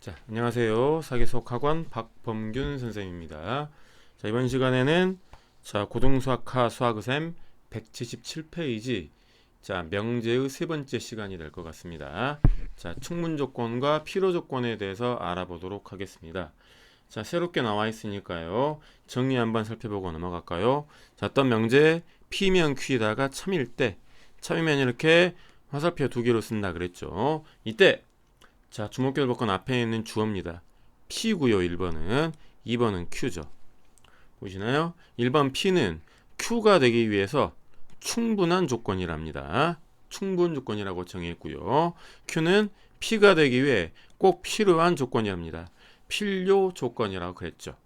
자, 안녕하세요. 사계수학학원 박범균 선생님입니다. 자, 이번 시간에는 고등수학하 수학의셈 177페이지 명제의 세 번째 시간이 될 것 같습니다. 자, 충분조건과 필요조건에 대해서 알아보도록 하겠습니다. 자, 새롭게 나와 있으니까요. 정리 한번 살펴보고 넘어갈까요? 자, 어떤 명제 P면 Q에다가 참일 때, 참이면 이렇게 화살표 두 개로 쓴다 그랬죠. 이때 자, 주목할 조건 앞에 있는 주어입니다. P고요. 1번은 2번은 Q죠. 보시나요? 1번 P는 Q가 되기 위해서 충분한 조건이랍니다. 충분 조건이라고 정했고요. Q는 P가 되기 위해 꼭 필요한 조건이랍니다. 필요 조건이라고 그랬죠.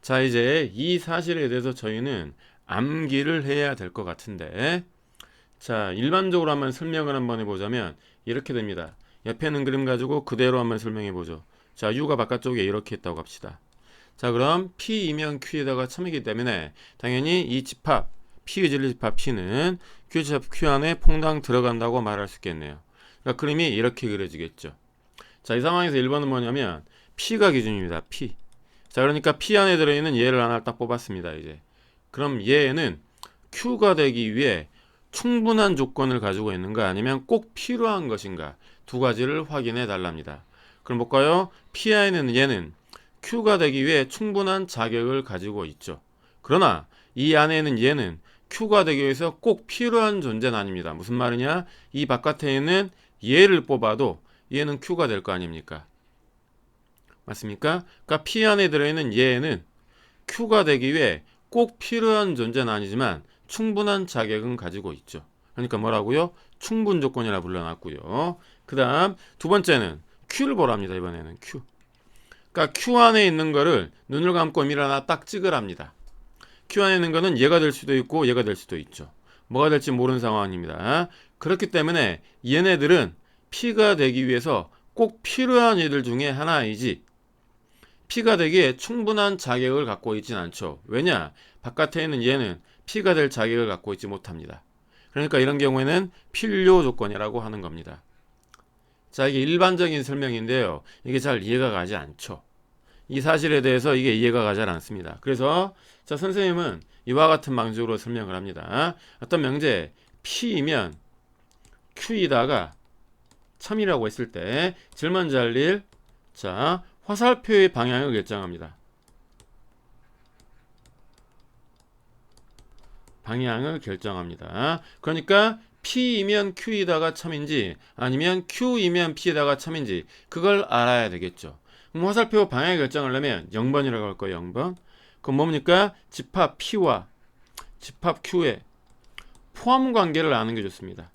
자, 이제 이 사실에 대해서 저희는 암기를 해야 될 것 같은데, 자, 일반적으로 한번 설명을 한번 해보자면 이렇게 됩니다. 옆에 있는 그림 가지고 그대로 한번 설명해 보죠. 자, U가 바깥쪽에 이렇게 있다고 합시다. 자, 그럼 P이면 Q에다가 참이기 때문에 당연히 이 집합, P의 진리 집합 P는 Q 집합 Q 안에 퐁당 들어간다고 말할 수 있겠네요. 그러니까 그림이 이렇게 그려지겠죠. 자, 이 상황에서 1번은 뭐냐면 P가 기준입니다. P. 자, 그러니까 P 안에 들어있는 얘를 하나 딱 뽑았습니다. 이제 그럼 얘는 Q가 되기 위해 충분한 조건을 가지고 있는가 아니면 꼭 필요한 것인가 두 가지를 확인해 달랍니다. 그럼 볼까요? P 안에는 얘는 Q가 되기 위해 충분한 자격을 가지고 있죠. 그러나 이 안에는 얘는 Q가 되기 위해서 꼭 필요한 존재는 아닙니다. 무슨 말이냐? 이 바깥에 있는 얘를 뽑아도 얘는 Q가 될 거 아닙니까? 맞습니까? 그러니까 P 안에 들어있는 얘는 Q가 되기 위해 꼭 필요한 존재는 아니지만 충분한 자격은 가지고 있죠. 그러니까 뭐라고요? 충분 조건이라 불러놨고요. 그 다음 두 번째는 Q를 보랍니다. 이번에는 Q. 그러니까 Q 안에 있는 거를 눈을 감고 미를 하나 딱 찍으랍니다. Q 안에 있는 거는 얘가 될 수도 있고 얘가 될 수도 있죠. 뭐가 될지 모르는 상황입니다. 그렇기 때문에 얘네들은 P가 되기 위해서 꼭 필요한 얘들 중에 하나이지 P가 되기에 충분한 자격을 갖고 있진 않죠. 왜냐? 바깥에 있는 얘는 P가 될 자격을 갖고 있지 못합니다. 그러니까 이런 경우에는 필요 조건이라고 하는 겁니다. 자, 이게 일반적인 설명인데요. 이게 잘 이해가 가지 않죠. 이 사실에 대해서 이게 이해가 가지 않습니다. 그래서 자, 선생님은 이와 같은 방식으로 설명을 합니다. 어떤 명제 P이면 Q이다가 참이라고 했을 때 제일 먼저 할 일, 자, 화살표의 방향을 결정합니다. 방향을 결정합니다. 그러니까 P이면 Q이다가 참인지 아니면 Q이면 P에다가 참인지 그걸 알아야 되겠죠. 그럼 화살표 방향 결정하려면 0번이라고 할 거예요. 0번. 그럼 뭡니까? 집합 P와 집합 Q의 포함 관계를 아는 게 좋습니다.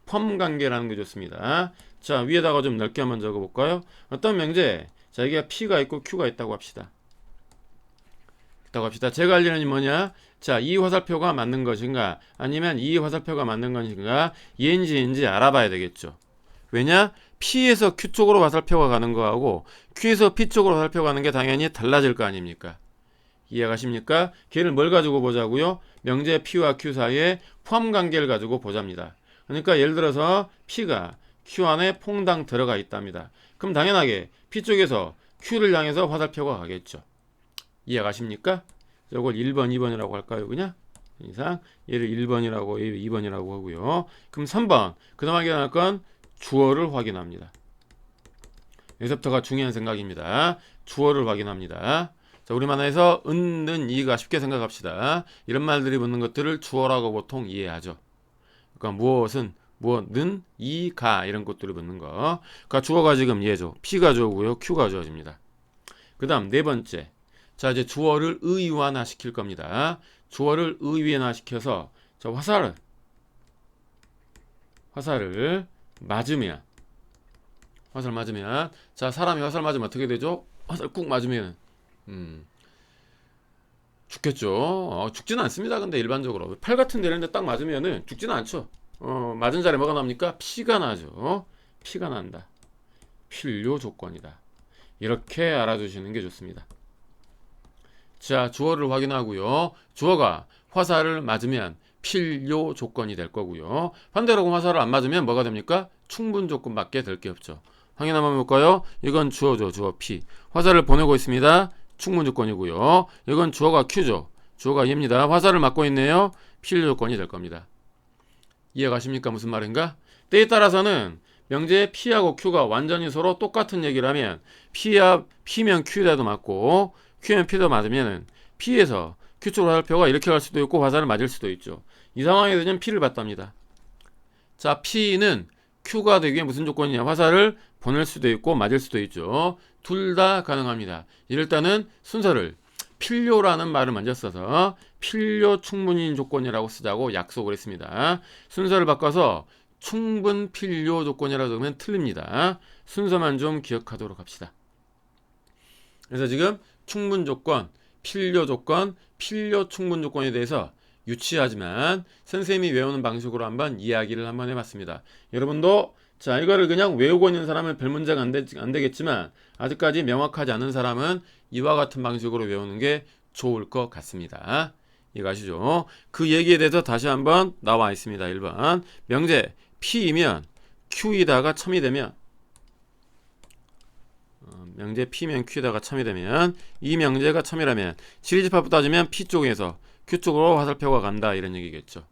포함 관계를 아는 게 좋습니다. 자, 위에다가 좀 넓게 한번 적어볼까요? 어떤 명제, 자, 여기가 P가 있고 Q가 있다고 합시다. 제가 할 일은 뭐냐? 자, 이 화살표가 맞는 것인가 아니면 이 화살표가 맞는 것인가 얘인지 알아봐야 되겠죠. 왜냐? P에서 Q 쪽으로 화살표가 가는 거하고 Q에서 P 쪽으로 화살표가 가는 게 당연히 달라질 거 아닙니까? 이해가십니까? 걔를 뭘 가지고 보자고요? 명제 P와 Q 사이에 포함 관계를 가지고 보자입니다. 그러니까 예를 들어서 P가 Q 안에 퐁당 들어가 있답니다. 그럼 당연하게 P 쪽에서 Q를 향해서 화살표가 가겠죠. 이해가십니까? 이걸 1번, 2번이라고 할까요? 그냥 이상 얘를 1번이라고 2번이라고 하고요. 그럼 3번 그 다음 확인할 건 주어를 확인합니다. 여기서부터가 중요한 생각입니다. 주어를 확인합니다. 자, 우리 만화에서 은, 이가 쉽게 생각합시다. 이런 말들이 붙는 것들을 주어라고 보통 이해하죠. 그러니까 무엇은, 무엇은, 이가 이런 것들이 붙는 거. 그러니까 주어가 지금 얘죠. P가 주어고요. Q가 주어집니다. 그 다음 네 번째. 자, 이제 주어를 의완화 시킬 겁니다. 주어를 의완화 시켜서 자, 화살을 맞으면 자, 사람이 화살 맞으면 어떻게 되죠? 화살 꾹 맞으면 죽겠죠. 죽지는 않습니다. 근데 일반적으로 팔 같은 데 이런데 딱 맞으면은 죽지는 않죠. 맞은 자리에 뭐가 납니까? 피가 나죠. 피가 난다. 필요 조건이다. 이렇게 알아두시는 게 좋습니다. 자, 주어를 확인하고요. 주어가 화살을 맞으면 필요 조건이 될 거고요. 반대로 화살을 안 맞으면 뭐가 됩니까? 충분 조건밖에 될 게 없죠. 확인 한번 볼까요? 이건 주어죠. 주어 P. 화살을 보내고 있습니다. 충분 조건이고요. 이건 주어가 Q죠. 주어가 얘입니다. 화살을 맞고 있네요. 필요 조건이 될 겁니다. 이해가십니까? 무슨 말인가? 때에 따라서는 명제의 P하고 Q가 완전히 서로 똑같은 얘기를 하면 P면 Q라도 맞고 Q면 P도 맞으면 P에서 Q 쪽으로 화살표가 이렇게 갈 수도 있고 화살을 맞을 수도 있죠. 이 상황에서는 P를 봤답니다. 자, P는 Q가 되기 위해 무슨 조건이냐? 화살을 보낼 수도 있고 맞을 수도 있죠. 둘 다 가능합니다. 이럴 때는 순서를 필요라는 말을 먼저 써서 필요 충분인 조건이라고 쓰자고 약속을 했습니다. 순서를 바꿔서 충분 필요 조건이라고 적으면 틀립니다. 순서만 좀 기억하도록 합시다. 그래서 지금 충분 조건, 필요 조건, 필요 충분 조건에 대해서 유치하지만 선생님이 외우는 방식으로 한번 이야기를 한번 해봤습니다. 여러분도 자, 이거를 그냥 외우고 있는 사람은 별 문제가 안 되겠지만 아직까지 명확하지 않은 사람은 이와 같은 방식으로 외우는 게 좋을 것 같습니다. 이거 아시죠? 그 얘기에 대해서 다시 한번 나와 있습니다. 1번 명제 P이면 Q이다가 첨이 되면 명제 P면 Q에다가 첨이 되면 이 명제가 첨이라면 지리집합부 따지면 P 쪽에서 Q 쪽으로 화살표가 간다 이런 얘기겠죠.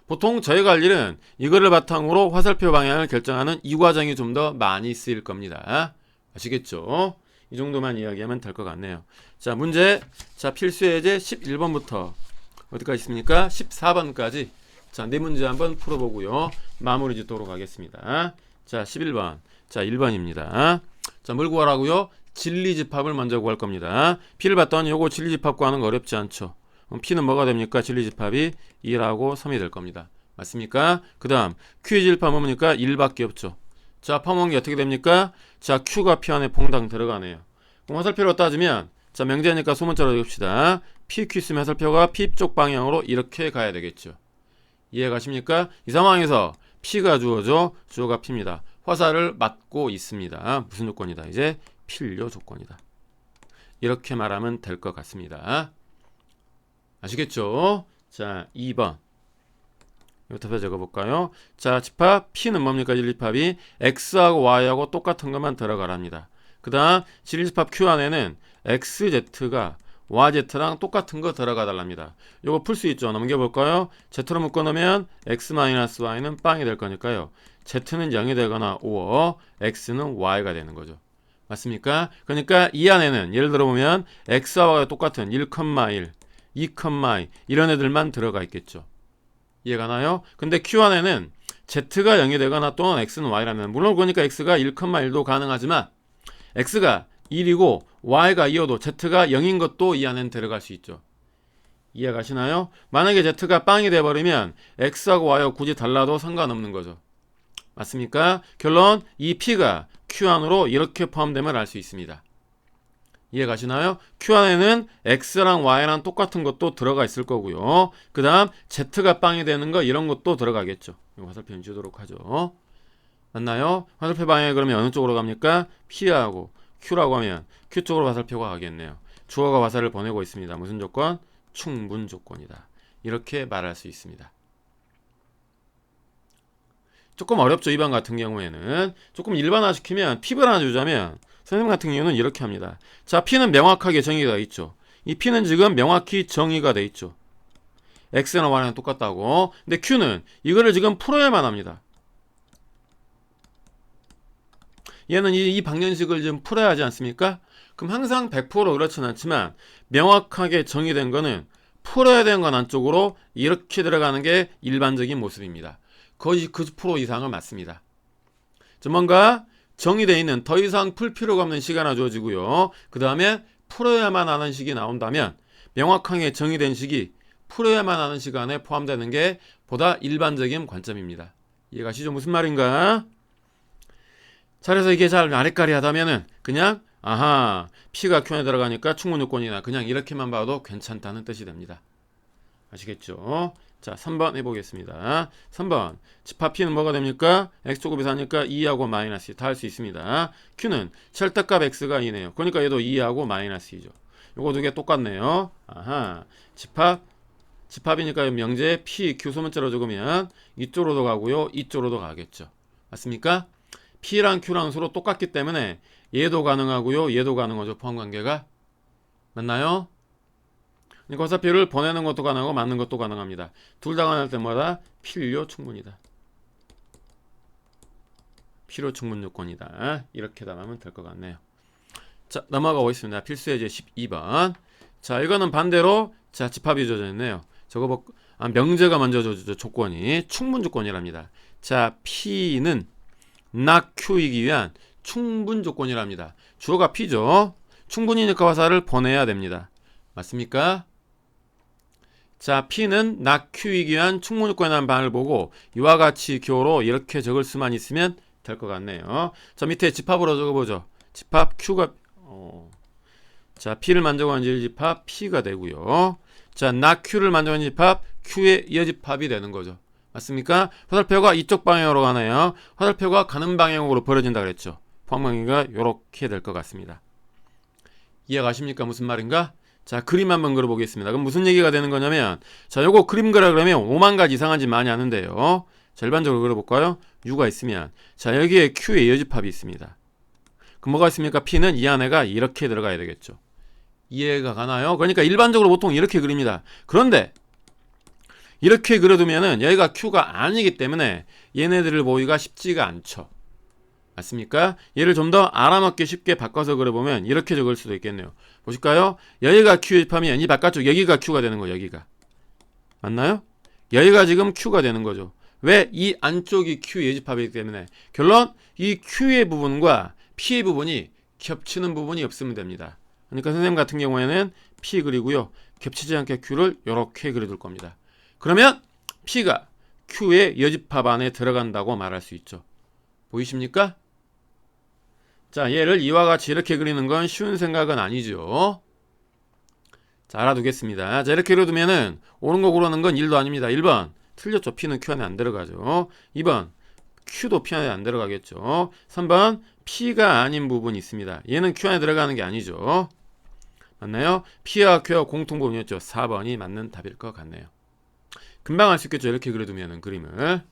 보통 저희가 할 일은 이거를 바탕으로 화살표 방향을 결정하는 이 과정이 좀 더 많이 쓰일 겁니다. 아시겠죠? 이 정도만 이야기하면 될 것 같네요. 자, 문제. 자, 필수 예제 11번부터 어디까지 있습니까? 14번까지. 자, 네 문제 한번 풀어보고요. 마무리 짓도록 하겠습니다. 자, 11번. 자, 1번입니다. 자, 뭘 구하라고요? 진리집합을 먼저 구할 겁니다. P를 봤더니 요거 진리집합 구하는 거 어렵지 않죠? P는 뭐가 됩니까? 진리집합이 2하고 3이 될 겁니다. 맞습니까? 그 다음 Q의 진리집합 뭡니까? 1밖에 없죠. 자, 파먹은 게 어떻게 됩니까? 자, Q가 P 안에 퐁당 들어가네요. 그럼 화살표로 따지면 자, 명제니까 소문자로 적읍시다. PQ 있으면 화살표가 P 쪽 방향으로 이렇게 가야 되겠죠. 이해가십니까? 이 상황에서 P가 주어죠. 주어가 P입니다. 화살을 맞고 있습니다. 무슨 조건이다? 이제 필요 조건이다. 이렇게 말하면 될 것 같습니다. 아시겠죠? 자, 2번. 이거 적어볼까요? 자, 집합 P는 뭡니까? 진리집합이 X하고 Y하고 똑같은 것만 들어가랍니다. 그 다음 진리집합 Q 안에는 XZ가 YZ랑 똑같은 거 들어가 달랍니다. 이거 풀 수 있죠? 넘겨볼까요? Z로 묶어놓으면 X-Y는 빵이 될 거니까요. Z는 0이 되거나 5, X는 Y가 되는 거죠. 맞습니까? 그러니까 이 안에는 예를 들어 보면 X와 Y가 똑같은 1,1 2,2 이런 애들만 들어가 있겠죠. 이해가 나요? 근데 Q 안에는 Z가 0이 되거나 또는 X는 Y라면 물론 그러니까 X가 1,1도 가능하지만 X가 1이고 Y가 2여도 Z가 0인 것도 이 안에는 들어갈 수 있죠. 이해가시나요? 만약에 Z가 빵이 돼버리면 X하고 Y하고 굳이 달라도 상관없는 거죠. 맞습니까? 결론 이 P가 Q 안으로 이렇게 포함됨을 알 수 있습니다. 이해가시나요? Q 안에는 X랑 Y랑 똑같은 것도 들어가 있을 거고요. 그 다음 Z가 빵이 되는 거 이런 것도 들어가겠죠. 이거 화살표 주도록 하죠. 맞나요? 화살표 방향이 그러면 어느 쪽으로 갑니까? P하고 Q라고 하면 Q 쪽으로 화살표가 가겠네요. 주어가 화살을 보내고 있습니다. 무슨 조건? 충분 조건이다. 이렇게 말할 수 있습니다. 조금 어렵죠. 2번 같은 경우에는 조금 일반화시키면 팁을 하나 주자면 선생님 같은 경우는 이렇게 합니다. 자, P는 명확하게 정의가 돼 있죠. 이 P는 지금 명확히 정의가 돼 있죠. X나 Y랑 똑같다고. 근데 Q는 이거를 지금 풀어야만 합니다. 얘는 이 방정식을 좀 풀어야 하지 않습니까? 그럼 항상 100% 그렇지는 않지만 명확하게 정의된 거는 풀어야 되는 건 안쪽으로 이렇게 들어가는 게 일반적인 모습입니다. 거의 90% 이상은 맞습니다. 뭔가 정의되어 있는 더 이상 풀 필요가 없는 시가 하나 주어지고요. 그 다음에 풀어야만 하는 식이 나온다면 명확하게 정의된 식이 풀어야만 하는 시간에 포함되는 게 보다 일반적인 관점입니다. 이해가시죠? 무슨 말인가? 자, 그래서 이게 잘 아리까리하다면은 그냥 아하 P가 Q에 들어가니까 충분 요건이나 그냥 이렇게만 봐도 괜찮다는 뜻이 됩니다. 아시겠죠? 자, 3번 해보겠습니다. 3번 집합 P는 뭐가 됩니까? X조곱이 4니까 2하고 마이너스 2 다 할 수 있습니다. Q는 절대값 X가 2네요. 그러니까 얘도 2하고 마이너스 2죠. 요거 두 개 똑같네요. 아하 집합이니까 명제 P, Q 소문자로 적으면 이쪽으로도 가고요. 이쪽으로도 가겠죠. 맞습니까? P랑 Q랑 서로 똑같기 때문에 얘도 가능하고요. 얘도 가능하죠. 포함관계가. 맞나요? 그러니까 화살표를 보내는 것도 가능하고 맞는 것도 가능합니다. 둘 다 가능할 때마다 필요 충분이다. 필요 충분 요건이다. 이렇게 답하면 될 것 같네요. 자, 넘어가 보겠습니다. 필수 예제 12번. 자, 이거는 반대로 자, 집합이 주어졌네요. 저거 명제가 먼저 줘주죠. 조건이 충분 조건이랍니다. 자, P는 not Q이기 위한 충분 조건이랍니다. 주어가 P죠. 충분히니까 화살을 보내야 됩니다. 맞습니까? 자, P는 not Q이기 위한 충분 조건이라는 반을 보고 이와 같이 교로 이렇게 적을 수만 있으면 될 것 같네요. 자, 밑에 집합으로 적어보죠. 집합 Q가 자, P를 만족하는 집합 P가 되고요. 자, not Q를 만족하는 집합 Q의 이어집합이 되는 거죠. 맞습니까? 화살표가 이쪽 방향으로 가네요. 화살표가 가는 방향으로 벌어진다 그랬죠. 포함관계가 이렇게 될 것 같습니다. 이해가십니까? 무슨 말인가? 자, 그림 한번 그려보겠습니다. 그럼 무슨 얘기가 되는 거냐면, 자, 요거 그림 그려 그러면 5만 가지 이상한 집 많이 하는데요. 자, 일반적으로 그려볼까요? U가 있으면, 자, 여기에 Q의 이어집합이 있습니다. 그럼 뭐가 있습니까? P는 이 안에가 이렇게 들어가야 되겠죠. 이해가 가나요? 그러니까 일반적으로 보통 이렇게 그립니다. 그런데 이렇게 그려두면은 여기가 Q가 아니기 때문에 얘네들을 보기가 쉽지가 않죠. 맞습니까? 얘를 좀 더 알아먹기 쉽게 바꿔서 그려보면 이렇게 적을 수도 있겠네요. 보실까요? 여기가 Q의 집합이면 이 바깥쪽 여기가 Q가 되는 거예요. 여기가. 맞나요? 여기가 지금 Q가 되는 거죠. 왜? 이 안쪽이 Q의 집합이기 때문에. 결론, 이 Q의 부분과 P의 부분이 겹치는 부분이 없으면 됩니다. 그러니까 선생님 같은 경우에는 P 그리고요. 겹치지 않게 Q를 이렇게 그려둘 겁니다. 그러면 P가 Q의 여집합 안에 들어간다고 말할 수 있죠. 보이십니까? 자, 얘를 이와 같이 이렇게 그리는 건 쉬운 생각은 아니죠. 자, 알아두겠습니다. 자, 이렇게 그려두면은 옳은 거 고르는 건 1도 아닙니다. 1번 틀렸죠. P는 Q 안에 안 들어가죠. 2번 Q도 P 안에 안 들어가겠죠. 3번 P가 아닌 부분이 있습니다. 얘는 Q 안에 들어가는 게 아니죠. 맞나요? P와 Q가 공통 부분이었죠. 4번이 맞는 답일 것 같네요. 금방 알 수 있겠죠. 이렇게 그려두면은 그림을.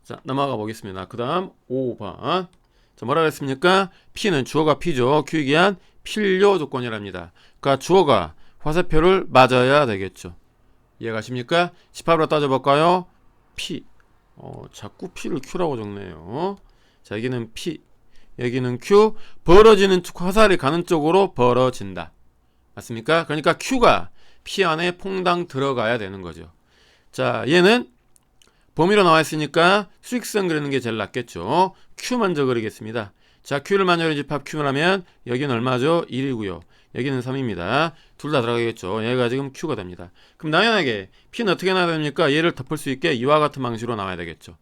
자, 넘어가 보겠습니다. 그 다음 5번. 자, 뭐라 그랬습니까? P는 주어가 P죠. Q이기 위한 필요 조건이랍니다. 그러니까 주어가 화살표를 맞아야 되겠죠. 이해가십니까? 집합으로 따져볼까요? P. 자꾸 P를 Q라고 적네요. 자, 여기는 P. 여기는 Q. 벌어지는 화살이 가는 쪽으로 벌어진다. 맞습니까? 그러니까 Q가 P 안에 퐁당 들어가야 되는 거죠. 자, 얘는 범위로 나와 있으니까 수직선 그리는 게 제일 낫겠죠. Q 먼저 그리겠습니다. 자, Q를 만약에 집합 Q를 하면 여기는 얼마죠? 1이고요. 여기는 3입니다. 둘 다 들어가겠죠. 얘가 지금 Q가 됩니다. 그럼 당연하게 P는 어떻게 나와야 됩니까? 얘를 덮을 수 있게 이와 같은 방식으로 나와야 되겠죠.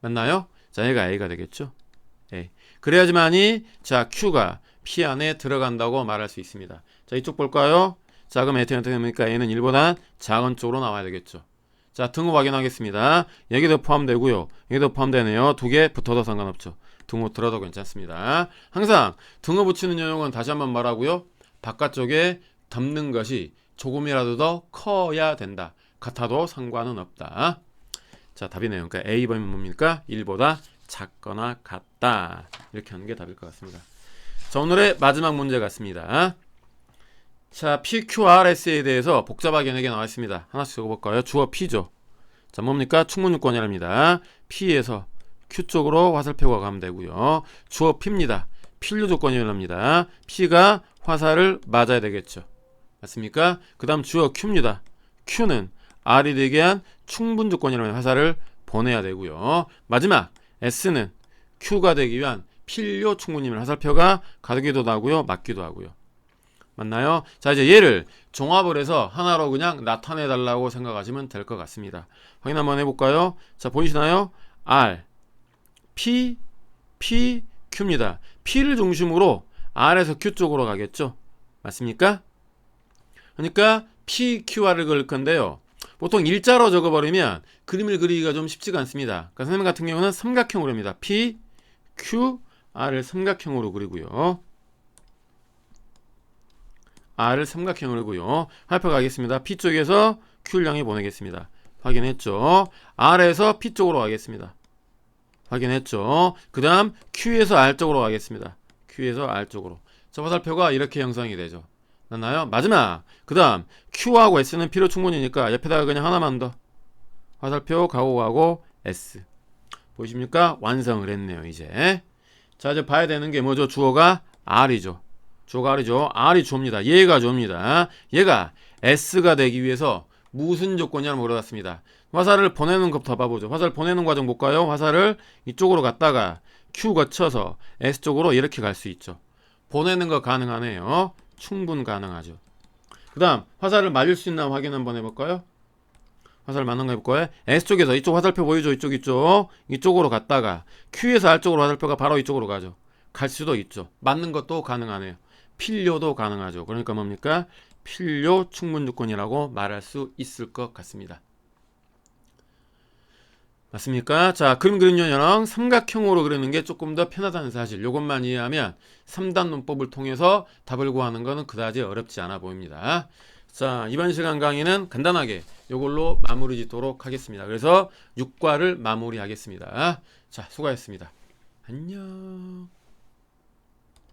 맞나요? 자, 얘가 A가 되겠죠. A. 그래야지만이 자, Q가 P 안에 들어간다고 말할 수 있습니다. 자, 이쪽 볼까요? 자, 그럼 어떻게 됩니까? A는 1보다 작은 쪽으로 나와야 되겠죠. 자, 등호 확인하겠습니다. 여기도 포함되고요. 여기도 포함되네요. 두 개 붙어도 상관없죠. 등호 들어도 괜찮습니다. 항상 등호 붙이는 요령은 다시 한번 말하고요. 바깥쪽에 덮는 것이 조금이라도 더 커야 된다. 같아도 상관은 없다. 자, 답이네요. 그러니까 A번은 뭡니까? 1보다 작거나 같다. 이렇게 하는 게 답일 것 같습니다. 자, 오늘의 마지막 문제 같습니다. 자, PQRS에 대해서 복잡하게 4개 나와 있습니다. 하나씩 적어볼까요? 주어 P죠. 자, 뭡니까? 충분요건이랍니다. P에서 Q 쪽으로 화살표가 가면 되고요. 주어 P입니다. 필요 조건이랍니다. P가 화살을 맞아야 되겠죠. 맞습니까? 그 다음 주어 Q입니다. Q는 R이 되게 한 충분 조건이라면 화살을 보내야 되고요. 마지막 S는 Q가 되기 위한 필요 충분이면 화살표가 가기도 하고요. 맞기도 하고요. 맞나요? 자, 이제 얘를 종합을 해서 하나로 그냥 나타내 달라고 생각하시면 될 것 같습니다. 확인 한번 해볼까요? 자, 보이시나요? R, P, P, Q입니다. P를 중심으로 R에서 Q 쪽으로 가겠죠? 맞습니까? 그러니까 P, QR을 그릴 건데요. 보통 일자로 적어버리면 그림을 그리기가 좀 쉽지가 않습니다. 그러니까 선생님 같은 경우는 삼각형으로 합니다. P, Q, R을 삼각형으로 그리고요. R을 삼각형으로 그리고요. 화살표 가겠습니다. P 쪽에서 Q를 향해 보내겠습니다. 확인했죠. R에서 P 쪽으로 가겠습니다. 확인했죠. 그 다음 Q에서 R 쪽으로 가겠습니다. Q에서 R 쪽으로. 자, 화살표가 이렇게 형성이 되죠. 맞나요? 마지막. 그 다음 Q하고 S는 P로 충분이니까 옆에다가 그냥 하나만 더. 화살표 가고 S. 보이십니까? 완성을 했네요. 이제. 자, 이제 봐야 되는 게 뭐죠? 주어가 R이죠. 주어가 R이죠. R이 주어입니다. 얘가 주어입니다. 얘가 S가 되기 위해서 무슨 조건이냐를 물어봤습니다. 화살을 보내는 것부터 봐보죠. 화살 보내는 과정 볼까요? 화살을 이쪽으로 갔다가 Q 거쳐서 S 쪽으로 이렇게 갈 수 있죠. 보내는 거 가능하네요. 충분 가능하죠. 그 다음 화살을 맞을 수 있나 확인 한번 해볼까요? 화살 맞는 거 해볼까요? S쪽에서 이쪽 화살표 보이죠? 이쪽으로 갔다가 Q에서 R쪽으로 화살표가 바로 이쪽으로 가죠. 갈 수도 있죠. 맞는 것도 가능하네요. 필요도 가능하죠. 그러니까 뭡니까? 필요 충분 조건이라고 말할 수 있을 것 같습니다. 맞습니까? 자, 그림 그리는 연형 삼각형으로 그리는 게 조금 더 편하다는 사실. 요것만 이해하면 3단 문법을 통해서 답을 구하는 거는 그다지 어렵지 않아 보입니다. 자, 이번 시간 강의는 간단하게 요걸로 마무리 짓도록 하겠습니다. 그래서 6과를 마무리하겠습니다. 자, 수고하셨습니다. 안녕.